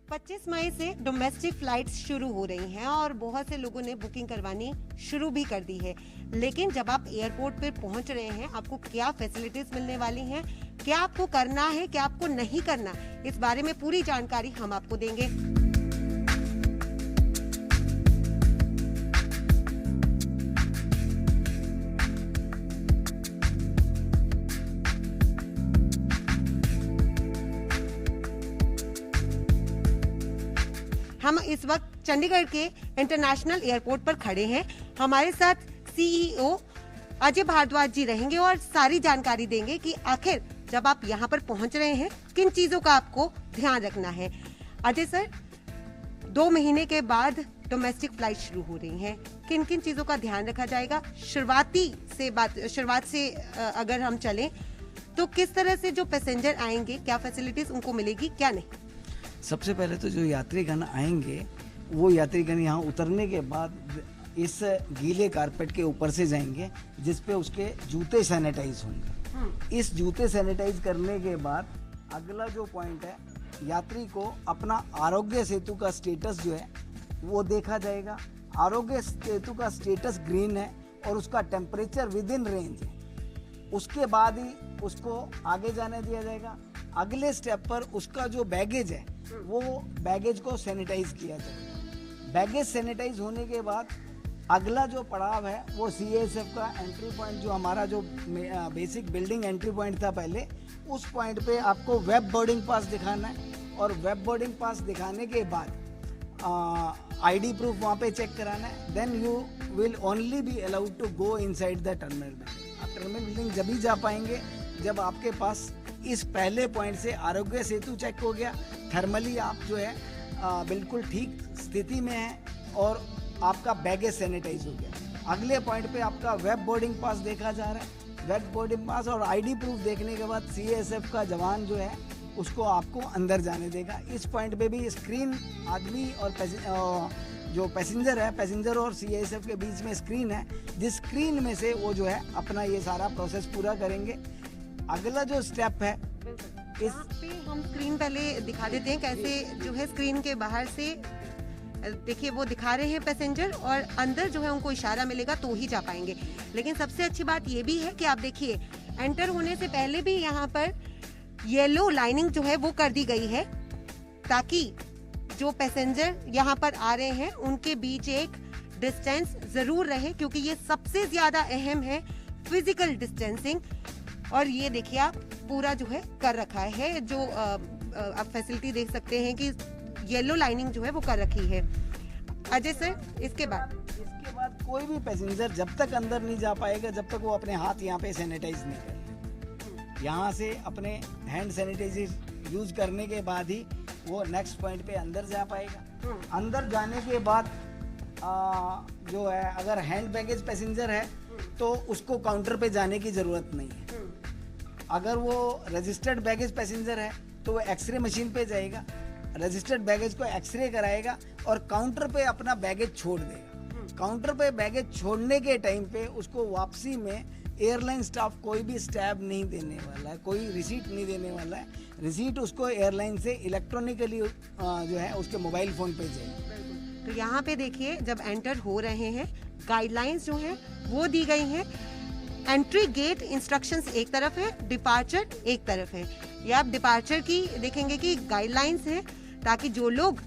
25 मई से domestic flights शुरू हो रही हैं और बहुत से लोगों ने बुकिंग करवानी शुरू भी कर दी है। लेकिन जब आप एयरपोर्ट पर पहुंच रहे हैं, आपको क्या फैसिलिटीज मिलने वाली हैं, क्या आपको करना है, क्या आपको नहीं करना, इस बारे में पूरी जानकारी हम आपको देंगे। हम इस वक्त चंडीगढ़ के इंटरनेशनल एयरपोर्ट पर खड़े हैं। हमारे साथ सीईओ अजय भारद्वाज जी रहेंगे और सारी जानकारी देंगे कि आखिर जब आप यहाँ पर पहुँच रहे हैं किन चीजों का आपको ध्यान रखना है। अजय सर, 2 महीने के बाद डोमेस्टिक फ्लाइट शुरू हो रही हैं, किन किन चीजों का ध्यान रखा जाएगा? शुरुआत से अगर हम चलें तो किस तरह से जो पैसेंजर आएंगे, क्या फैसिलिटीज उनको मिलेगी, क्या नहीं? सबसे पहले तो जो यात्रीगण आएंगे वो यात्रीगण यहाँ उतरने के बाद इस गीले कारपेट के ऊपर से जाएंगे जिस पे उसके जूते सैनिटाइज होंगे। इस जूते सैनिटाइज करने के बाद अगला जो पॉइंट है, यात्री को अपना आरोग्य सेतु का स्टेटस जो है वो देखा जाएगा। आरोग्य सेतु का स्टेटस ग्रीन है और उसका टेम्परेचर विद इन रेंज है। उसके बाद ही उसको आगे जाने दिया जाएगा। अगले स्टेप पर उसका जो बैगेज है वो बैगेज को सैनिटाइज किया जाएगा। बैगेज सैनिटाइज होने के बाद अगला जो पड़ाव है वो सीएसएफ का एंट्री पॉइंट, जो हमारा जो बेसिक बिल्डिंग एंट्री पॉइंट था पहले, उस पॉइंट पे आपको वेब बोर्डिंग पास दिखाना है और वेब बोर्डिंग पास दिखाने के बाद आईडी प्रूफ वहाँ पे चेक कराना है। Then you will only be allowed to go inside the terminal building. आप टर्मिनल बिल्डिंग जब ही जा पाएंगे जब आपके पास इस पहले पॉइंट से आरोग्य सेतु चेक हो गया, थर्मली आप जो है बिल्कुल ठीक स्थिति में है और आपका बैगेज सैनिटाइज हो गया। अगले पॉइंट पे आपका वेब बोर्डिंग पास देखा जा रहा है। वेब बोर्डिंग पास और आईडी प्रूफ देखने के बाद सीएसएफ का जवान जो है उसको आपको अंदर जाने देगा। इस पॉइंट पे भी स्क्रीन आदमी और जो पैसेंजर है, पैसेंजर और सीएसएफ के बीच में स्क्रीन है, जिस स्क्रीन में से वो जो है अपना ये सारा प्रोसेस पूरा करेंगे। अगला जो स्टेप है, इस पे हम स्क्रीन पहले दिखा देते हैं कैसे जो है स्क्रीन के बाहर से देखिए वो दिखा रहे हैं पैसेंजर, और अंदर जो है उनको इशारा मिलेगा तो ही जा पाएंगे। लेकिन सबसे अच्छी बात ये भी है कि आप देखिए एंटर होने से पहले भी यहाँ पर येलो लाइनिंग जो है वो कर दी गई है ताकि जो पैसेंजर यहाँ पर आ रहे हैं उनके बीच एक डिस्टेंस जरूर रहे, क्योंकि ये सबसे ज्यादा अहम है, फिजिकल डिस्टेंसिंग। और ये देखिए आप पूरा जो है कर रखा है, जो आप फैसिलिटी देख सकते हैं कि येलो लाइनिंग जो है वो कर रखी है। अजय सर, इसके बाद कोई भी पैसेंजर जब तक अंदर नहीं जा पाएगा जब तक वो अपने हाथ यहाँ पे सैनिटाइज नहीं कर। यहाँ से अपने हैंड सैनिटाइजर यूज करने के बाद ही वो नेक्स्ट पॉइंट पे अंदर जा पाएगा। अंदर जाने के बाद जो है अगर हैंड बैगेज पैसेंजर है तो उसको काउंटर पे जाने की जरूरत नहीं है। अगर वो रजिस्टर्ड बैगेज पैसेंजर है तो वो एक्सरे मशीन पे जाएगा, रजिस्टर्ड बैगेज को एक्सरे कराएगा और काउंटर पे अपना बैगेज छोड़ देगा। काउंटर पे बैगेज छोड़ने के टाइम पे उसको वापसी में एयरलाइन स्टाफ कोई भी स्टैब नहीं देने वाला है, कोई रिसीट नहीं देने वाला है। रिसीट उसको एयरलाइन से इलेक्ट्रॉनिकली जो है उसके मोबाइल फोन पे जाएगी। तो यहाँ पे देखिए जब एंटर हो रहे हैं गाइडलाइंस जो है वो दी गई हैं। एंट्री गेट इंस्ट्रक्शंस एक तरफ है, डिपार्चर एक तरफ है। ये आप डिपार्चर की देखेंगे कि गाइडलाइंस है ताकि जो लोग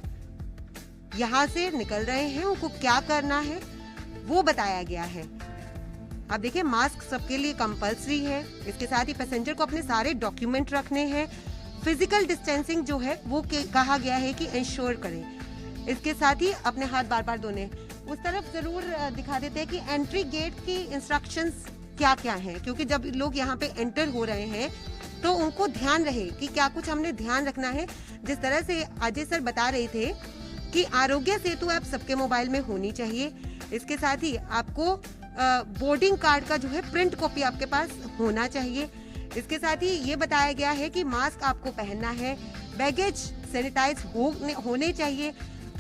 यहाँ से निकल रहे हैं उनको क्या करना है वो बताया गया है। आप देखिए मास्क सबके लिए कंपल्सरी है। इसके साथ ही पैसेंजर को अपने सारे डॉक्यूमेंट रखने हैं। फिजिकल डिस्टेंसिंग जो है वो कहा गया है कि इंश्योर करें। इसके साथ ही अपने हाथ बार बार धोने। उस तरफ जरूर दिखा देते हैं कि एंट्री गेट की इंस्ट्रक्शंस क्या क्या हैं, क्योंकि जब लोग यहाँ पे एंटर हो रहे हैं तो उनको ध्यान रहे कि क्या कुछ हमने ध्यान रखना है। जिस तरह से अजय सर बता रहे थे कि आरोग्य सेतु ऐप सबके मोबाइल में होनी चाहिए। इसके साथ ही आपको बोर्डिंग कार्ड का जो है प्रिंट कॉपी आपके पास होना चाहिए। इसके साथ ही ये बताया गया है कि मास्क आपको पहनना है, बैगेज सैनिटाइज होने चाहिए,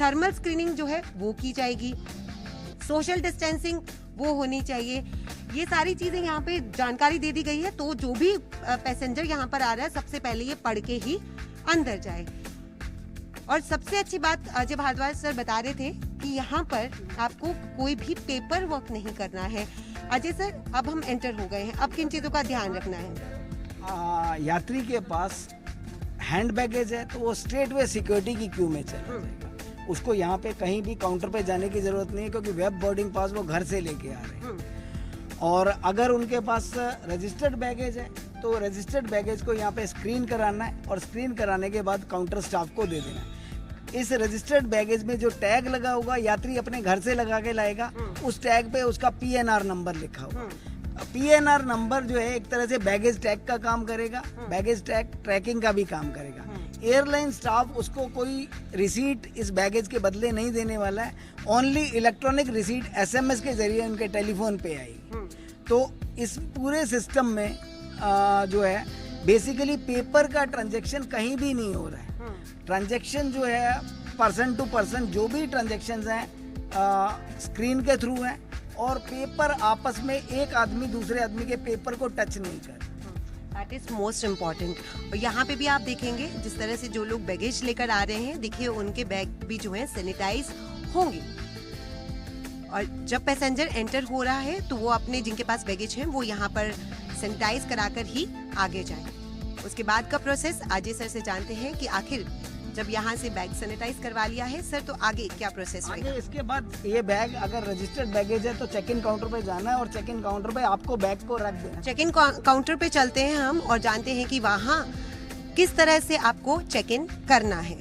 थर्मल स्क्रीनिंग जो है वो की जाएगी, सोशल डिस्टेंसिंग वो होनी चाहिए। ये सारी चीजें यहाँ पे जानकारी दे दी गई है। तो जो भी पैसेंजर यहाँ पर आ रहा है सबसे पहले ये पढ़ के ही अंदर जाए। और सबसे अच्छी बात अजय भारद्वाज सर बता रहे थे कि यहाँ पर आपको कोई भी पेपर वर्क नहीं करना है। अजय सर, अब हम एंटर हो गए हैं, अब किन चीजों का ध्यान रखना है? यात्री के पास हैंड बैगेज है तो वो स्ट्रेट वे सिक्योरिटी की क्यू में चला जाएगा। उसको यहाँ पे कहीं भी काउंटर पे जाने की जरूरत नहीं है, क्योंकि वेब बोर्डिंग पास वो घर से लेके आ रहे हैं। और अगर उनके पास रजिस्टर्ड बैगेज है तो रजिस्टर्ड बैगेज को यहाँ पे स्क्रीन कराना है, और स्क्रीन कराने के बाद काउंटर स्टाफ को दे देना है। इस रजिस्टर्ड बैगेज में जो टैग लगा होगा यात्री अपने घर से लगा के लाएगा, उस टैग पे उसका PNR नंबर लिखा होगा। PNR नंबर जो है एक तरह से बैगेज टैग का काम करेगा, बैगेज टैग ट्रैकिंग का भी काम करेगा। एयरलाइन स्टाफ उसको कोई रिसीट इस बैगेज के बदले नहीं देने वाला है, ओनली इलेक्ट्रॉनिक रिसीट SMS के जरिए उनके टेलीफोन पे आएगी। तो इस पूरे सिस्टम में जो है बेसिकली पेपर का ट्रांजैक्शन कहीं भी नहीं हो रहा है। ट्रांजैक्शन जो है पर्सन टू पर्सन जो भी ट्रांजैक्शंस हैं स्क्रीन के थ्रू हैं, और पेपर आपस में एक आदमी दूसरे आदमी के पेपर को टच नहीं कर। That is most important. और यहाँ पे भी आप देखेंगे जिस तरह से जो लोग बैगेज लेकर आ रहे हैं, देखिए उनके बैग भी जो है सैनिटाइज होंगे। और जब पैसेंजर एंटर हो रहा है तो वो अपने जिनके पास बैगेज है वो यहाँ पर सैनिटाइज कराकर ही आगे जाए। उसके बाद का प्रोसेस अजय सर से जानते हैं कि आखिर जब यहाँ से बैग सैनिटाइज करवा लिया है सर, तो आगे क्या प्रोसेस होगा? इसके बाद ये बैग अगर रजिस्टर्ड बैगेज है तो चेक इन काउंटर पे जाना है, और चेक इन काउंटर पे आपको बैग को रख देना। चेक इन काउंटर पे चलते हैं हम और जानते हैं कि वहाँ किस तरह से आपको चेक इन करना है।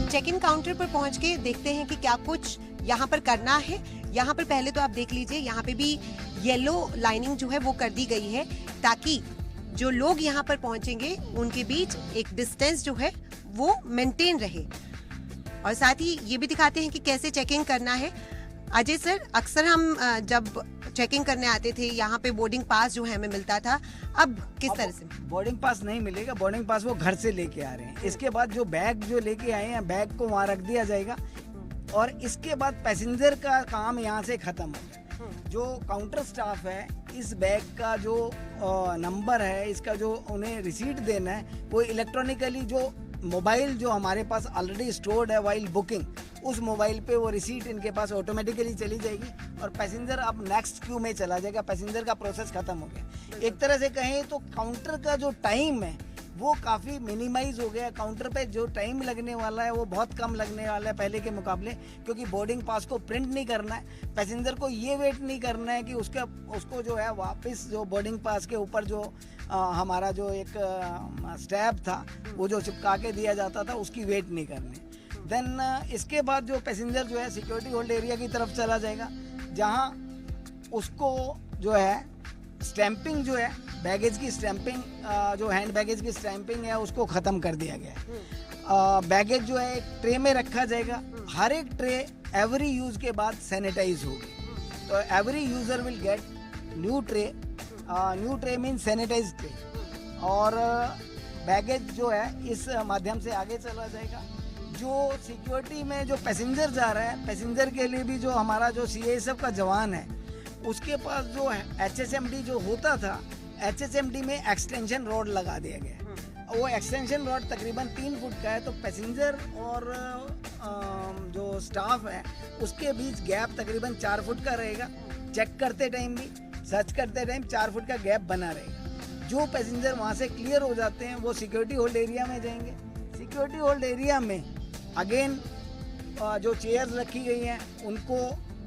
चेक इन काउंटर पर पहुँच के देखते हैं कि क्या कुछ यहाँ पर करना है। यहाँ पर पहले तो आप देख लीजिए, यहाँ पे भी येलो लाइनिंग जो है वो कर दी गई है, ताकि जो लोग यहाँ पर पहुंचेंगे उनके बीच एक डिस्टेंस जो है वो मेंटेन रहे। और साथ ही ये भी दिखाते हैं कि कैसे चेकिंग करना है। अजय सर, अक्सर हम जब चेकिंग करने आते थे यहाँ पे बोर्डिंग पास जो है हमें मिलता था, अब किस तरह से? बोर्डिंग पास नहीं मिलेगा, बोर्डिंग पास वो घर से लेके आ रहे हैं। इसके बाद जो बैग जो लेके आए हैं बैग को वहाँ रख दिया जाएगा, और इसके बाद पैसेंजर का काम यहाँ से खत्म हो गया। जो काउंटर स्टाफ है इस बैग का जो नंबर है, इसका जो उन्हें रिसीट देना है, वो इलेक्ट्रॉनिकली जो मोबाइल जो हमारे पास ऑलरेडी स्टोर्ड है वाइल बुकिंग, उस मोबाइल पे वो रिसीट इनके पास ऑटोमेटिकली चली जाएगी, और पैसेंजर अब नेक्स्ट क्यू में चला जाएगा। पैसेंजर का प्रोसेस खत्म हो गया। एक तरह से कहें तो काउंटर का जो टाइम है वो काफ़ी मिनिमाइज हो गया। काउंटर पे जो टाइम लगने वाला है वो बहुत कम लगने वाला है पहले के मुकाबले, क्योंकि बोर्डिंग पास को प्रिंट नहीं करना है, पैसेंजर को ये वेट नहीं करना है कि उसको जो है वापस जो बोर्डिंग पास के ऊपर जो हमारा जो एक स्टैम्प था वो जो चिपका के दिया जाता था उसकी वेट नहीं करनी। देन इसके बाद जो पैसेंजर जो है सिक्योरिटी होल्ड एरिया की तरफ चला जाएगा, जहाँ उसको जो है स्टैंपिंग जो है बैगेज की स्टैंपिंग जो हैंड बैगेज की स्टैंपिंग है उसको ख़त्म कर दिया गया है। बैगेज जो है एक ट्रे में रखा जाएगा, हर एक ट्रे एवरी यूज़ के बाद सैनिटाइज होगी। तो every user will get new tray mean sanitise tray, और बैगेज जो है इस माध्यम से आगे चला जाएगा। जो सिक्योरिटी में जो पैसेंजर जा रहा है, पैसेंजर के लिए भी जो हमारा जो CISF का जवान है उसके पास जो HSMD जो होता था, HSMD में एक्सटेंशन रॉड लगा दिया गया। वो एक्सटेंशन रॉड तकरीबन 3 फुट का है, तो पैसेंजर और जो स्टाफ है उसके बीच गैप तकरीबन 4 फुट का रहेगा। चेक करते टाइम भी, सर्च करते टाइम 4 फुट का गैप बना रहेगा। जो पैसेंजर वहाँ से क्लियर हो जाते हैं वो सिक्योरिटी होल्ड एरिया में जाएंगे। सिक्योरिटी होल्ड एरिया में अगेन जो चेयर्स रखी गई हैं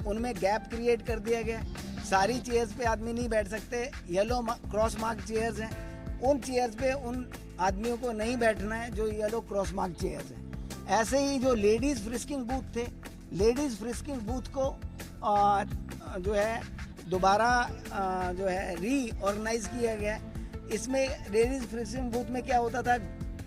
उनमें गैप क्रिएट कर दिया गया। सारी चेयर्स पे आदमी नहीं बैठ सकते, येलो क्रॉस मार्क चेयर्स हैं, उन चेयर्स पे उन आदमियों को नहीं बैठना है जो येलो क्रॉस मार्क चेयर्स हैं। ऐसे ही जो लेडीज़ फ्रिस्किंग बूथ थे, लेडीज़ फ्रिस्किंग बूथ को जो है दोबारा जो है रीऑर्गेनाइज किया गया। इसमें लेडीज़ फ्रिस्किंग बूथ में क्या होता था,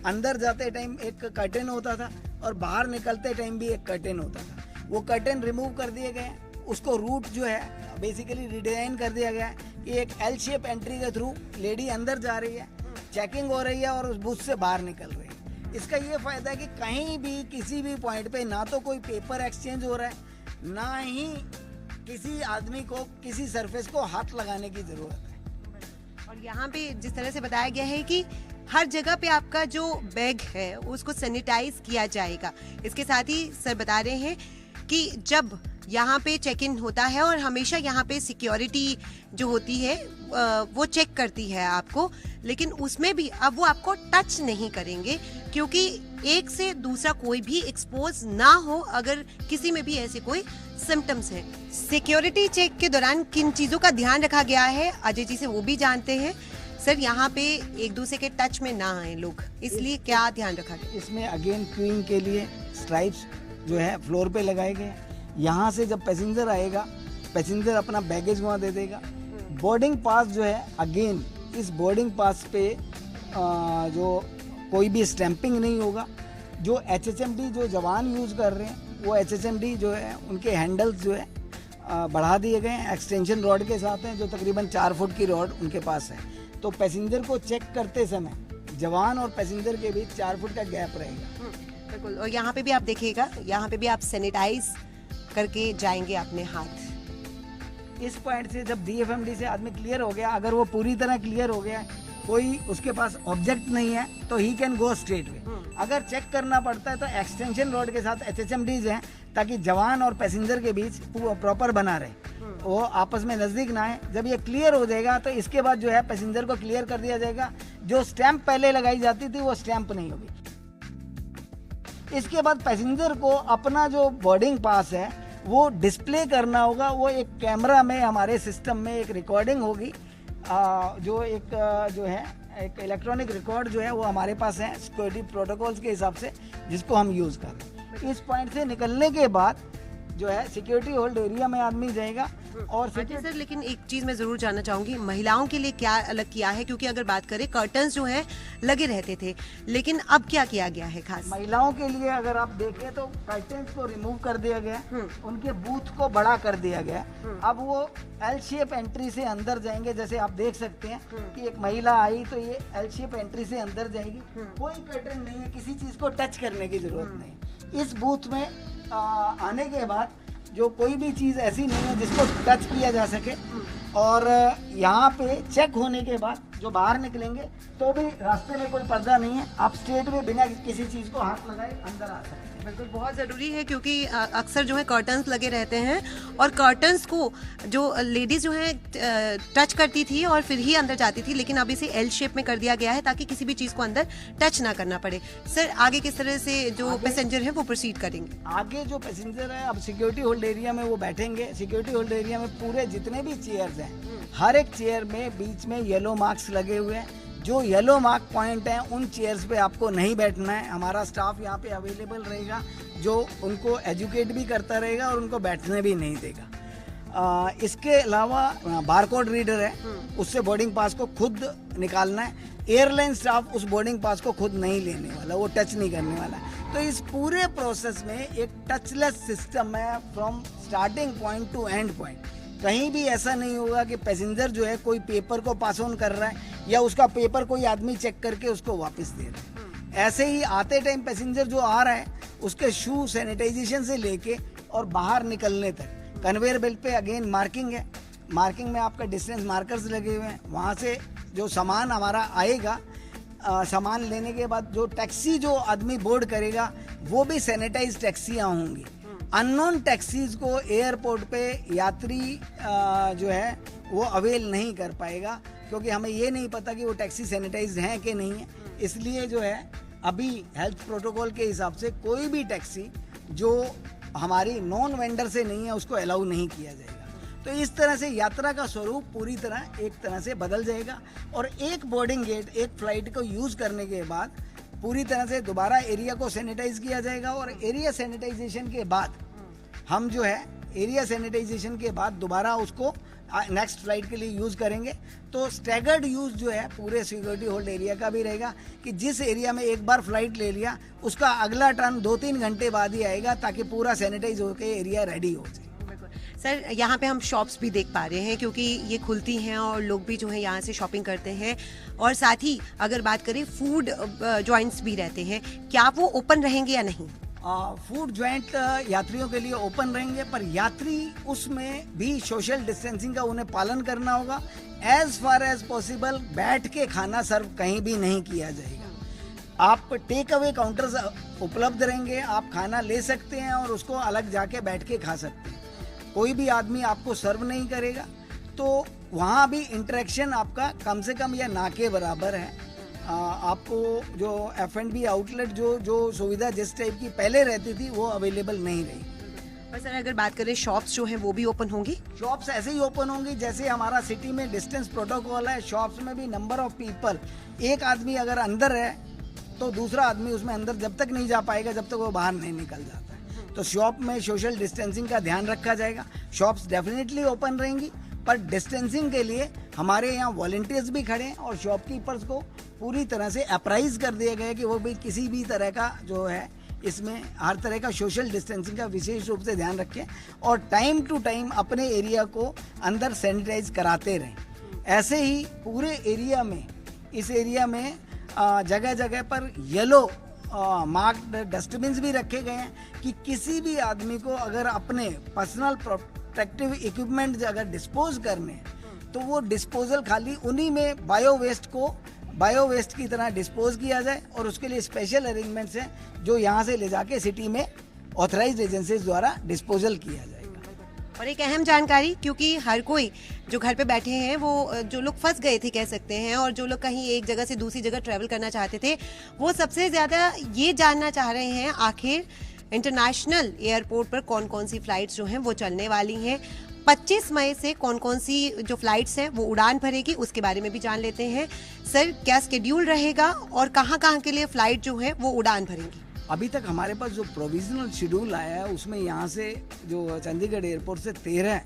अंदर जाते टाइम एक कर्टेन होता था और बाहर निकलते टाइम भी एक कर्टेन होता था। वो कर्टेन रिमूव कर दिए गए, उसको रूट जो है बेसिकली रिडिज़ाइन कर दिया गया है कि एक L शेप एंट्री के थ्रू लेडी अंदर जा रही है, चेकिंग हो रही है और उस बूथ से बाहर निकल रही है। इसका ये फ़ायदा है कि कहीं भी किसी भी पॉइंट पे ना तो कोई पेपर एक्सचेंज हो रहा है, ना ही किसी आदमी को किसी सरफेस को हाथ लगाने की ज़रूरत है। और यहाँ पे जिस तरह से बताया गया है कि हर जगह पे आपका जो बैग है उसको सैनिटाइज किया जाएगा। इसके साथ ही सर बता रहे हैं कि जब यहाँ पे चेक इन होता है और हमेशा यहाँ पे सिक्योरिटी जो होती है वो चेक करती है आपको, लेकिन उसमें भी अब वो आपको टच नहीं करेंगे क्योंकि एक से दूसरा कोई भी एक्सपोज ना हो अगर किसी में भी ऐसे कोई सिम्टम्स है। सिक्योरिटी चेक के दौरान किन चीजों का ध्यान रखा गया है अजय जी से वो भी जानते हैं। सर यहाँ पे एक दूसरे के टच में ना आए लोग, इसलिए क्या ध्यान रखा गया? इसमें अगेन क्यूइंग के लिए स्ट्राइप्स जो है फ्लोर पे लगाए गए। यहाँ से जब पैसेंजर आएगा, पैसेंजर अपना बैगेज वहाँ दे देगा। बोर्डिंग पास जो है अगेन इस बोर्डिंग पास पे जो कोई भी स्टैंपिंग नहीं होगा। जो HHMD जो जवान यूज़ कर रहे हैं वो HHMD जो है उनके हैंडल्स जो है बढ़ा दिए गए हैं, एक्सटेंशन रॉड के साथ हैं जो तकरीबन 4 फुट की रॉड उनके पास है। तो पैसेंजर को चेक करते समय जवान और पैसेंजर के बीच 4 फुट का गैप रहेगा। बिल्कुल। और यहाँ पे भी आप देखिएगा, यहाँ पे भी आप सैनिटाइज करके जाएंगे अपने हाथ। इस पॉइंट से जब DFMD से आदमी क्लियर हो गया, अगर वो पूरी तरह क्लियर हो गया, कोई उसके पास ऑब्जेक्ट नहीं है तो he can go straight way. अगर चेक करना पड़ता है तो एक्सटेंशन रॉड के साथ HHMDs हैं ताकि जवान और पैसेंजर के बीच प्रॉपर बना रहे, वो आपस में नजदीक ना आए। जब ये क्लियर हो जाएगा तो इसके बाद जो है पैसेंजर को क्लियर कर दिया जाएगा। जो स्टैंप पहले लगाई जाती थी वो स्टैंप नहीं होगी। इसके बाद पैसेंजर को अपना जो बोर्डिंग पास है वो डिस्प्ले करना होगा। वो एक कैमरा में हमारे सिस्टम में एक रिकॉर्डिंग होगी, जो है एक इलेक्ट्रॉनिक रिकॉर्ड जो है वो हमारे पास है सिक्योरिटी प्रोटोकॉल्स के हिसाब से, जिसको हम यूज़ कर रहे हैं। इस पॉइंट से निकलने के बाद जो है सिक्योरिटी होल्ड एरिया में आदमी जाएगा। और सर लेकिन एक चीज मैं जरूर जानना चाहूंगी, महिलाओं के लिए क्या अलग किया है? क्योंकि अगर बात करें कर्टन्स जो है लगे रहते थे, लेकिन अब क्या किया गया है खास? महिलाओं के लिए अगर आप देखें तो कर्टन्स को रिमूव कर दिया गया, उनके बूथ को बड़ा कर दिया गया। अब वो L शेप एंट्री से अंदर जाएंगे। जैसे आप देख सकते हैं कि एक महिला आई तो ये L शेप एंट्री से अंदर जाएगी। कोई कर्टन नहीं है, किसी चीज को टच करने की जरूरत नहीं। इस बूथ में आने के बाद जो कोई भी चीज़ ऐसी नहीं है जिसको टच किया जा सके। और यहाँ पे चेक होने के बाद जो बाहर निकलेंगे तो भी रास्ते में कोई पर्दा नहीं है, आप स्ट्रेट में बिना किसी चीज़ को हाथ लगाए अंदर आ सकते हैं। बिल्कुल, बहुत ज़रूरी है क्योंकि अक्सर जो है कर्टन्स लगे रहते हैं और कर्टन्स को जो लेडीज जो है टच करती थी और फिर ही अंदर जाती थी, लेकिन अब इसे L शेप में कर दिया गया है ताकि किसी भी चीज़ को अंदर टच ना करना पड़े। सर आगे किस तरह से जो पैसेंजर है वो प्रोसीड करेंगे? आगे जो पैसेंजर है अब सिक्योरिटी होल्ड एरिया में वो बैठेंगे। सिक्योरिटी होल्ड एरिया में पूरे जितने भी चेयर्स हैं, हर एक चेयर में बीच में येलो मार्क्स लगे हुए हैं। जो येलो मार्क पॉइंट हैं उन चेयर्स पे आपको नहीं बैठना है। हमारा स्टाफ यहाँ पे अवेलेबल रहेगा जो उनको एजुकेट भी करता रहेगा और उनको बैठने भी नहीं देगा। इसके अलावा बारकोड रीडर है, उससे बोर्डिंग पास को खुद निकालना है। एयरलाइन स्टाफ उस बोर्डिंग पास को खुद नहीं लेने वाला, वो टच नहीं करने वाला। तो इस पूरे प्रोसेस में एक टचलेस सिस्टम है from starting point two and point. कहीं भी ऐसा नहीं होगा कि पैसेंजर जो है कोई पेपर को पास ऑन कर रहा है या उसका पेपर कोई आदमी चेक करके उसको वापस दे रहा है। ऐसे ही आते टाइम पैसेंजर जो आ रहा है उसके शू सैनिटाइजेशन से लेके और बाहर निकलने तक कन्वेयर बेल्ट पे अगेन मार्किंग है। मार्किंग में आपका डिस्टेंस मार्कर्स लगे हुए हैं। वहाँ से जो सामान हमारा आएगा, सामान लेने के बाद जो टैक्सी जो आदमी बोर्ड करेगा वो भी सैनिटाइज टैक्सियाँ होंगी। अननोन टैक्सीज को एयरपोर्ट पे यात्री जो है वो अवेल नहीं कर पाएगा क्योंकि हमें ये नहीं पता कि वो टैक्सी सैनिटाइज्ड हैं कि नहीं है। इसलिए जो है अभी हेल्थ प्रोटोकॉल के हिसाब से कोई भी टैक्सी जो हमारी नॉन वेंडर से नहीं है उसको अलाउ नहीं किया जाएगा। तो इस तरह से यात्रा का स्वरूप पूरी तरह एक तरह से बदल जाएगा। और एक बोर्डिंग गेट एक फ्लाइट को यूज़ करने के बाद पूरी तरह से दोबारा एरिया को सैनिटाइज किया जाएगा। और एरिया सैनिटाइजेशन के बाद हम जो है एरिया सैनिटाइजेशन के बाद दोबारा उसको नेक्स्ट फ्लाइट के लिए यूज़ करेंगे। तो स्टैगर्ड यूज़ जो है पूरे सिक्योरिटी होल्ड एरिया का भी रहेगा कि जिस एरिया में एक बार फ्लाइट ले लिया उसका अगला टर्न 2-3 घंटे बाद ही आएगा ताकि पूरा सैनिटाइज होकर एरिया रेडी हो जाए। सर यहाँ पे हम शॉप्स भी देख पा रहे हैं क्योंकि ये खुलती हैं और लोग भी जो है यहाँ से शॉपिंग करते हैं। और साथ ही अगर बात करें फूड जॉइंट्स भी रहते हैं, क्या वो ओपन रहेंगे या नहीं? फूड जॉइंट यात्रियों के लिए ओपन रहेंगे, पर यात्री उसमें भी सोशल डिस्टेंसिंग का उन्हें पालन करना होगा। एज फार एज पॉसिबल बैठ के खाना सर्व कहीं भी नहीं किया जाएगा। आप टेक अवे काउंटर्स उपलब्ध रहेंगे, आप खाना ले सकते हैं और उसको अलग जाके बैठ के खा सकते हैं। कोई भी आदमी आपको सर्व नहीं करेगा, तो वहाँ भी इंटरेक्शन आपका कम से कम या ना के बराबर है। आपको जो F&B आउटलेट जो सुविधा जिस टाइप की पहले रहती थी वो अवेलेबल नहीं रही। पर सर अगर बात करें शॉप्स जो हैं वो भी ओपन होंगी? शॉप्स ऐसे ही ओपन होंगी जैसे हमारा सिटी में डिस्टेंस प्रोटोकॉल है, शॉप्स में भी नंबर ऑफ पीपल, एक आदमी अगर अंदर है तो दूसरा आदमी उसमें अंदर जब तक नहीं जा पाएगा जब तक वो बाहर नहीं निकल जाता है। तो शॉप में सोशल डिस्टेंसिंग का ध्यान रखा जाएगा। शॉप्स डेफिनेटली ओपन रहेंगी, पर डिस्टेंसिंग के लिए हमारे यहाँ वॉलंटियर्स भी खड़े हैं और शॉपकीपर्स को पूरी तरह से अप्राइज कर दिया गया है कि वो भी किसी भी तरह का जो है इसमें हर तरह का सोशल डिस्टेंसिंग का विशेष रूप से ध्यान रखें और टाइम टू टाइम अपने एरिया को अंदर सैनिटाइज कराते रहें। ऐसे ही पूरे एरिया में, इस एरिया में जगह जगह पर येलो मार्क्ड डस्टबिन्स भी रखे गए हैं कि किसी भी आदमी को अगर अपने पर्सनल प्रोटेक्टिव इक्विपमेंट अगर डिस्पोज करने हैं तो वो डिस्पोजल खाली उन्हीं में बायो वेस्ट की तरह डिस्पोज किया जाए और उसके लिए स्पेशल अरेंजमेंट्स हैं जो यहाँ से ले जाके सिटी में ऑथराइज्ड एजेंसीज द्वारा डिस्पोजल किया जाएगा। और एक अहम जानकारी, क्योंकि हर कोई जो घर पे बैठे हैं वो जो लोग फंस गए थे कह सकते हैं, और जो लोग कहीं एक जगह से दूसरी जगह ट्रैवल करना चाहते थे वो सबसे ज़्यादा ये जानना चाह रहे हैं आखिर इंटरनेशनल एयरपोर्ट पर कौन कौन सी फ्लाइट्स जो हैं वो चलने वाली हैं। 25 मई से कौन कौन सी जो फ्लाइट्स हैं वो उड़ान भरेगी उसके बारे में भी जान लेते हैं। सर क्या शेड्यूल रहेगा और कहाँ कहाँ के लिए फ्लाइट जो है वो उड़ान भरेंगी? अभी तक हमारे पास जो प्रोविजनल शेड्यूल आया है उसमें यहाँ से जो चंडीगढ़ एयरपोर्ट से 13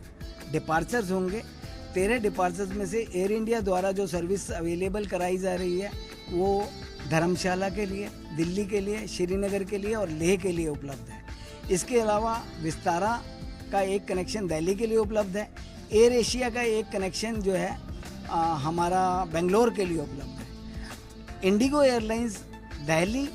डिपार्चर्स होंगे। 13 डिपार्चर्स में से एयर इंडिया द्वारा जो सर्विस अवेलेबल कराई जा रही है वो धर्मशाला के लिए, दिल्ली के लिए, श्रीनगर के लिए और लेह के लिए उपलब्ध है। इसके अलावा विस्तारा का एक कनेक्शन दिल्ली के लिए उपलब्ध है। एयर एशिया का एक कनेक्शन जो है हमारा बेंगलोर के लिए उपलब्ध है। इंडिगो एयरलाइंस दिल्ली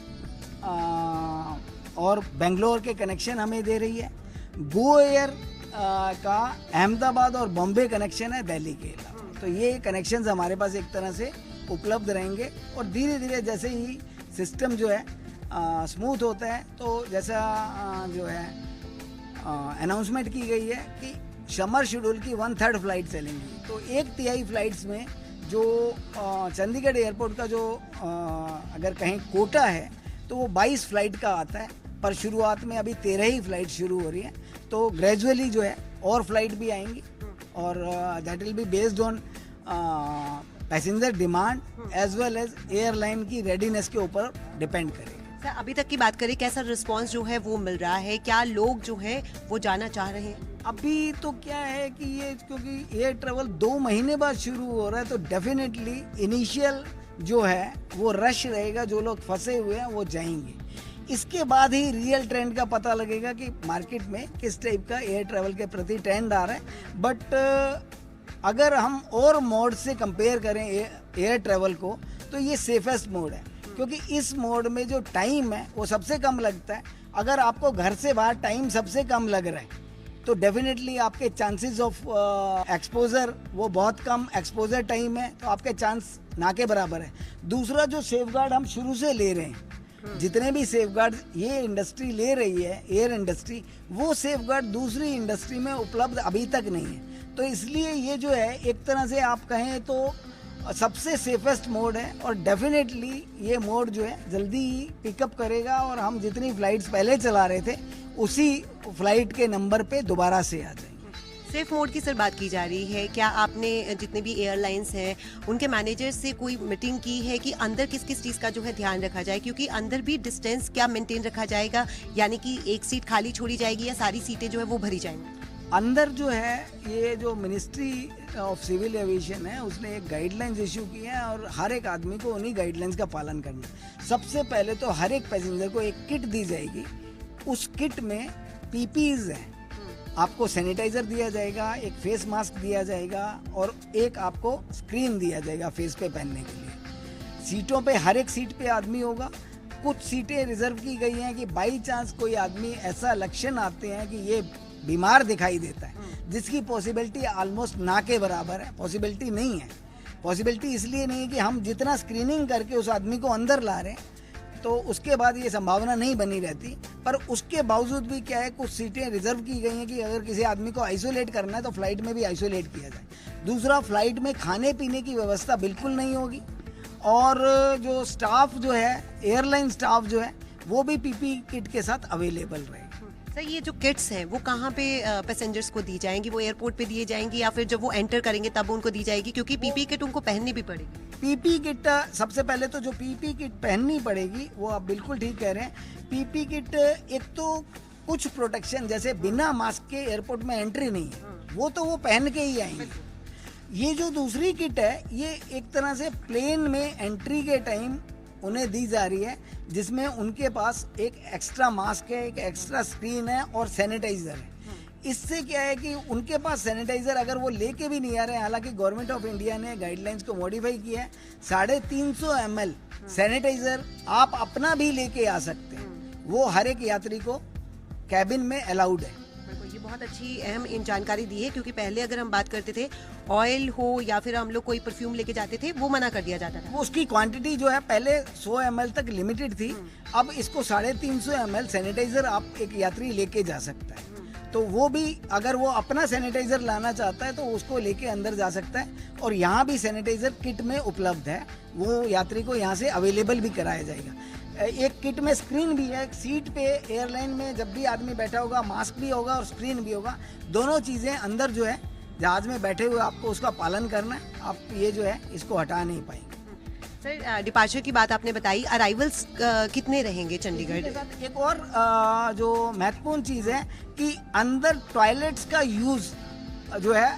और बेंगलोर के कनेक्शन हमें दे रही है। गो एयर का अहमदाबाद और बॉम्बे कनेक्शन है दिल्ली के अलावा। तो ये कनेक्शंस हमारे पास एक तरह से उपलब्ध रहेंगे और धीरे धीरे जैसे ही सिस्टम जो है स्मूथ होता है तो जैसा जो है अनाउंसमेंट की गई है कि समर शेड्यूल की 1/3 फ्लाइट चलेंगी। तो 1/3 फ्लाइट्स में जो चंडीगढ़ एयरपोर्ट का जो अगर कहीं कोटा है तो वो 22 फ्लाइट का आता है, पर शुरुआत में अभी 13 ही फ्लाइट शुरू हो रही है। तो ग्रेजुअली जो है और फ्लाइट भी आएंगी और that will be based on passenger demand as well as airline की रेडीनेस के ऊपर डिपेंड करेगा। सर अभी तक की बात करें कैसा रिस्पांस जो है वो मिल रहा है, क्या लोग जो है वो जाना चाह रहे हैं? अभी तो क्या है कि ये क्योंकि एयर ट्रेवल 2 महीने बाद शुरू हो रहा है तो डेफिनेटली इनिशियल जो है वो रश रहेगा, जो लोग फंसे हुए हैं वो जाएंगे। इसके बाद ही रियल ट्रेंड का पता लगेगा कि मार्केट में किस टाइप का एयर ट्रेवल के प्रति ट्रेंड आ रहा है। बट अगर हम और मोड से कंपेयर करें एयर ट्रेवल को तो ये सेफेस्ट मोड है, क्योंकि इस मोड में जो टाइम है वो सबसे कम लगता है। अगर आपको घर से बाहर टाइम सबसे कम लग रहा है तो डेफिनेटली आपके चांसेस ऑफ एक्सपोजर वो बहुत कम एक्सपोजर टाइम है, तो आपके चांस ना के बराबर है। दूसरा जो सेफगार्ड हम शुरू से ले रहे हैं, जितने भी सेफगार्ड ये इंडस्ट्री ले रही है एयर इंडस्ट्री, वो सेफगार्ड दूसरी इंडस्ट्री में उपलब्ध अभी तक नहीं है। तो इसलिए ये जो है एक तरह से आप कहें तो सबसे सेफेस्ट मोड है और डेफिनेटली ये मोड जो है जल्दी ही पिकअप करेगा और हम जितनी फ्लाइट्स पहले चला रहे थे उसी फ्लाइट के नंबर पे दोबारा से आ जाएंगे। सेफ मोड की सर बात की जा रही है, क्या आपने जितने भी एयरलाइंस हैं उनके मैनेजर से कोई मीटिंग की है कि अंदर किस किस चीज़ का जो है ध्यान रखा जाए, क्योंकि अंदर भी डिस्टेंस क्या मेंटेन रखा जाएगा, यानी कि एक सीट खाली छोड़ी जाएगी या सारी सीटें जो है वो भरी जाएंगी? अंदर जो है ये जो मिनिस्ट्री ऑफ सिविल एविएशन है उसने एक गाइडलाइंस इशू की है और हर एक आदमी को उन्हीं गाइडलाइंस का पालन करना है। सबसे पहले तो हर एक पैसेंजर को एक किट दी जाएगी, उस किट में पीपीज हैं, आपको सैनिटाइजर दिया जाएगा, एक फेस मास्क दिया जाएगा और एक आपको स्क्रीन दिया जाएगा फेस पे पहनने के लिए। सीटों पे हर एक सीट पे आदमी होगा। कुछ सीटें रिजर्व की गई हैं कि बाई चांस कोई आदमी ऐसा लक्षण आते हैं कि ये बीमार दिखाई देता है जिसकी पॉसिबिलिटी ऑलमोस्ट ना के बराबर है। पॉसिबिलिटी नहीं है। पॉसिबिलिटी इसलिए नहीं है कि हम जितना स्क्रीनिंग करके उस आदमी को अंदर ला रहे हैं तो उसके बाद ये संभावना नहीं बनी रहती, पर उसके बावजूद भी क्या है, कुछ सीटें रिजर्व की गई हैं कि अगर किसी आदमी को आइसोलेट करना है तो फ्लाइट में भी आइसोलेट किया जाए। दूसरा, फ्लाइट में खाने पीने की व्यवस्था बिल्कुल नहीं होगी और जो स्टाफ जो है, एयरलाइन स्टाफ जो है, वो भी पीपी किट के साथ अवेलेबल रहेगी। सर, ये जो किट्स हैं वो कहाँ पे पैसेंजर्स को दी जाएंगी? वो एयरपोर्ट पे दिए जाएंगी या फिर जब वो एंटर करेंगे तब उनको दी जाएगी? क्योंकि पीपी किट उनको पहननी भी पड़ेगी। पीपी किट सबसे पहले तो जो पीपी किट पहननी पड़ेगी वो आप बिल्कुल ठीक कह रहे हैं। पीपी किट एक तो कुछ प्रोटेक्शन, जैसे बिना मास्क के एयरपोर्ट में एंट्री नहीं है, वो तो वो पहन के ही आएंगे। ये जो दूसरी किट है ये एक तरह से प्लेन में एंट्री के टाइम उन्हें दी जा रही है, जिसमें उनके पास एक एक्स्ट्रा मास्क है, एक एक्स्ट्रा स्क्रीन है और सैनिटाइजर है। इससे क्या है कि उनके पास सैनिटाइजर अगर वो लेके भी नहीं आ रहे हैं, हालांकि गवर्नमेंट ऑफ इंडिया ने गाइडलाइंस को मॉडिफाई किया है, 350 ml सैनिटाइजर आप अपना भी लेके आ सकते हैं। वो हर एक यात्री को कैबिन में अलाउड है। ये बहुत अच्छी अहम जानकारी दी है, क्योंकि पहले अगर हम बात करते थे ऑयल हो या फिर हम लोग कोई परफ्यूम लेके जाते थे, वो मना कर दिया जाता था। वो उसकी क्वांटिटी जो है पहले 100 ml तक लिमिटेड थी, अब इसको 350 ml सैनिटाइजर आप एक यात्री लेके जा सकता है। तो वो भी अगर वो अपना सैनिटाइजर लाना चाहता है तो उसको लेके अंदर जा सकता है और यहाँ भी सैनिटाइजर किट में उपलब्ध है, वो यात्री को यहाँ से अवेलेबल भी कराया जाएगा। एक किट में स्क्रीन भी है। सीट पे एयरलाइन में जब भी आदमी बैठा होगा मास्क भी होगा और स्क्रीन भी होगा, दोनों चीज़ें अंदर जो है जहाज में बैठे हुए आपको उसका पालन करना है। आप ये जो है इसको हटा नहीं पाएंगे। सर, डिपार्चर की बात आपने बताई, अराइवल्स कितने रहेंगे चंडीगढ़ के साथ? एक और जो महत्वपूर्ण चीज़ है कि अंदर टॉयलेट्स का यूज़ जो है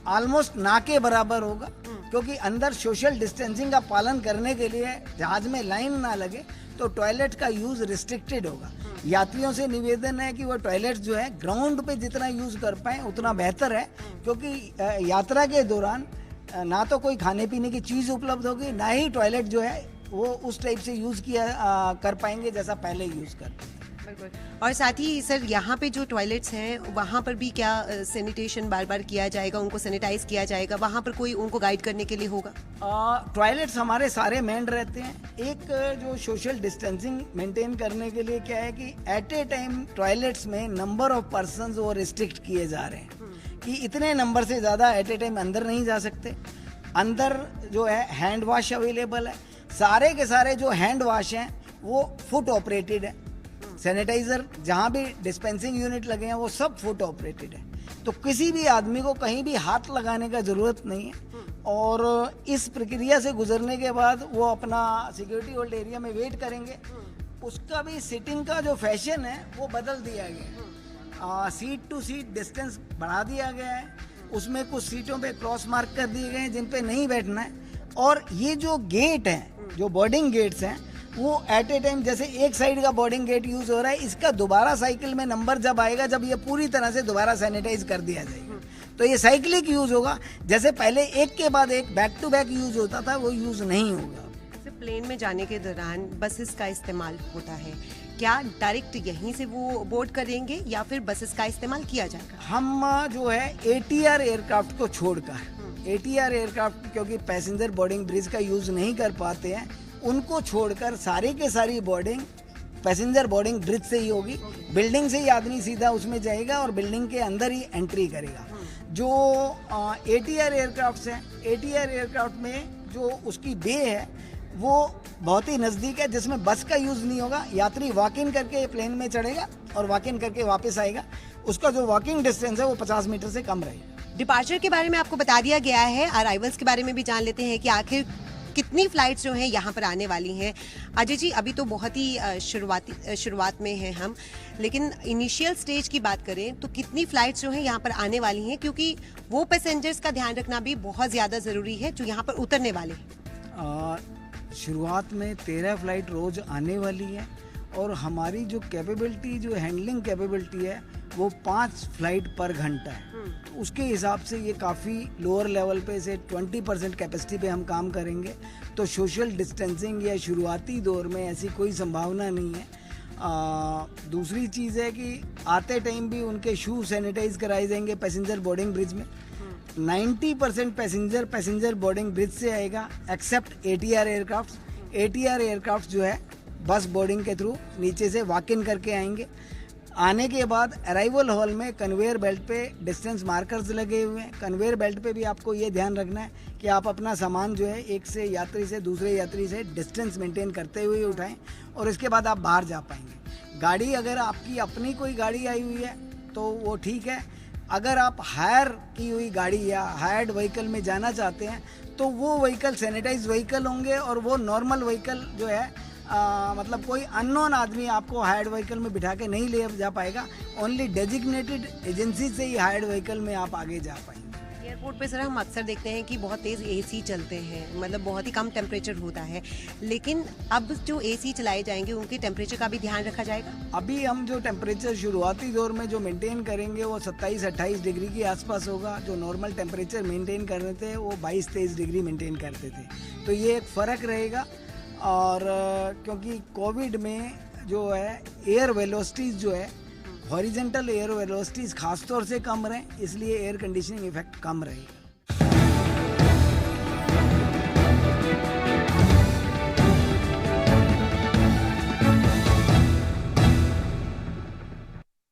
ऑलमोस्ट ना के बराबर होगा, क्योंकि अंदर सोशल डिस्टेंसिंग का पालन करने के लिए जहाज में लाइन ना लगे तो टॉयलेट का यूज़ रिस्ट्रिक्टेड होगा। यात्रियों से निवेदन है कि वो टॉयलेट जो है ग्राउंड पे जितना यूज़ कर पाए उतना बेहतर है, क्योंकि यात्रा के दौरान ना तो कोई खाने पीने की चीज़ उपलब्ध होगी, ना ही टॉयलेट जो है वो उस टाइप से यूज़ किया कर पाएंगे जैसा पहले यूज़ करते थे। और साथ ही सर, यहाँ पे जो टॉयलेट्स हैं वहाँ पर भी क्या सैनिटेशन बार बार किया जाएगा, उनको सैनिटाइज किया जाएगा? वहाँ पर कोई उनको गाइड करने के लिए होगा? टॉयलेट्स हमारे सारे मेंड रहते हैं। एक जो सोशल डिस्टेंसिंग मेंटेन करने के लिए क्या है कि एट ए टाइम टॉयलेट्स में नंबर ऑफ पर्सन्स वो रिस्ट्रिक्ट किए जा रहे हैं कि इतने नंबर से ज़्यादा एट ए टाइम अंदर नहीं जा सकते। अंदर जो है हैंड वॉश अवेलेबल है। सारे के सारे जो हैंड वॉश हैं वो फुट ऑपरेटेड है। सैनिटाइजर जहाँ भी डिस्पेंसिंग यूनिट लगे हैं वो सब फुट ऑपरेटेड है, तो किसी भी आदमी को कहीं भी हाथ लगाने का ज़रूरत नहीं है। और इस प्रक्रिया से गुजरने के बाद वो अपना सिक्योरिटी होल्ड एरिया में वेट करेंगे। उसका भी सिटिंग का जो फैशन है वो बदल दिया गया है। सीट टू सीट डिस्टेंस बढ़ा दिया गया है। उसमें कुछ सीटों पे क्रॉस मार्क कर दिए गए हैं जिन पे नहीं बैठना है। और ये जो गेट हैं, जो बोर्डिंग गेट्स हैं, वो एट ए टाइम जैसे एक साइड का बोर्डिंग गेट यूज हो रहा है, इसका दोबारा साइकिल में नंबर जब आएगा जब ये पूरी तरह से दोबारा सैनिटाइज कर दिया जाएगा, तो ये साइक्लिक यूज होगा। जैसे पहले एक के बाद एक बैक टू बैक यूज होता था वो यूज नहीं होगा। प्लेन में जाने के दौरान बसेस का इस्तेमाल होता है, क्या डायरेक्ट यहीं से वो बोर्ड करेंगे या फिर बसेस का इस्तेमाल किया जाएगा? हम जो है ATR एयरक्राफ्ट को छोड़कर, ATR एयरक्राफ्ट क्योंकि पैसेंजर बोर्डिंग ब्रिज का यूज नहीं कर पाते हैं, उनको छोड़कर सारी के सारी बोर्डिंग पैसेंजर बोर्डिंग ब्रिज से ही होगी। बिल्डिंग से ही आदमी सीधा उसमें जाएगा और बिल्डिंग के अंदर ही एंट्री करेगा। जो ATR एयरक्राफ्ट है, ATR एयरक्राफ्ट में जो उसकी बे है वो बहुत ही नज़दीक है, जिसमें बस का यूज़ नहीं होगा। यात्री वॉक इन करके प्लेन में चढ़ेगा और वॉक इन करके वापस आएगा। उसका जो वॉकिंग डिस्टेंस है वो 50 मीटर से कम रहेगा। डिपार्चर के बारे में आपको बता दिया गया है, अराइवल्स के बारे में भी जान लेते हैं कि आखिर कितनी फ्लाइट्स जो हैं यहाँ पर आने वाली हैं। अजय जी, अभी तो बहुत ही शुरुआत में हैं हम, लेकिन इनिशियल स्टेज की बात करें तो कितनी फ्लाइट्स जो हैं यहाँ पर आने वाली हैं, क्योंकि वो पैसेंजर्स का ध्यान रखना भी बहुत ज़्यादा ज़रूरी है जो यहाँ पर उतरने वाले हैं। शुरुआत में 13 फ्लाइट रोज़ आने वाली है और हमारी जो कैपेबिलिटी, जो हैंडलिंग कैपेबिलिटी है वो 5 फ्लाइट पर घंटा है। तो उसके हिसाब से ये काफ़ी लोअर लेवल पे से 20% कैपेसिटी पे हम काम करेंगे। तो सोशल डिस्टेंसिंग या शुरुआती दौर में ऐसी कोई संभावना नहीं है। दूसरी चीज़ है कि आते टाइम भी उनके शू सैनिटाइज कराए जाएंगे पैसेंजर बोर्डिंग ब्रिज में। 90% पैसेंजर बोर्डिंग ब्रिज से आएगा except ATR aircraft. ATR aircraft जो है बस बोर्डिंग के थ्रू नीचे से वॉक इन करके आएंगे। आने के बाद अराइवल हॉल में कन्वेयर बेल्ट पे डिस्टेंस मार्कर्स लगे हुए हैं। कन्वेयर बेल्ट पे भी आपको ये ध्यान रखना है कि आप अपना सामान जो है एक से यात्री से दूसरे यात्री से डिस्टेंस मेंटेन करते हुए उठाएं और इसके बाद आप बाहर जा पाएंगे। गाड़ी अगर आपकी अपनी कोई गाड़ी आई हुई है तो वो ठीक है। अगर आप हायर की हुई गाड़ी या हायर्ड व्हीकल में जाना चाहते हैं तो वो व्हीकल सैनिटाइज व्हीकल होंगे और वो नॉर्मल व्हीकल जो है मतलब कोई अननोन आदमी आपको हायर्ड व्हीकल में बिठा के नहीं ले जा पाएगा। ओनली डेजिग्नेटेड एजेंसी से ही हायर्ड व्हीकल में आप आगे जा पाएंगे। एयरपोर्ट पे सर हम अक्सर देखते हैं कि बहुत तेज़ AC चलते हैं, मतलब बहुत ही कम टेम्परेचर होता है, लेकिन अब जो AC चलाए जाएंगे उनके टेम्परेचर का भी ध्यान रखा जाएगा। अभी हम जो टेम्परेचर शुरुआती दौर में जो मेंटेन करेंगे वो 27-28 डिग्री के आसपास होगा। जो नॉर्मल टेम्परेचर मेंटेन कर रहे थे वो 22-23 डिग्री मेंटेन करते थे, तो ये एक फ़र्क रहेगा। और क्योंकि कोविड में जो है एयर वेलोसिटीज़ जो है हॉरिजेंटल एयर वेलोसिटीज़ खास तौर से कम रहे, इसलिए एयर कंडीशनिंग इफेक्ट कम रहेगा।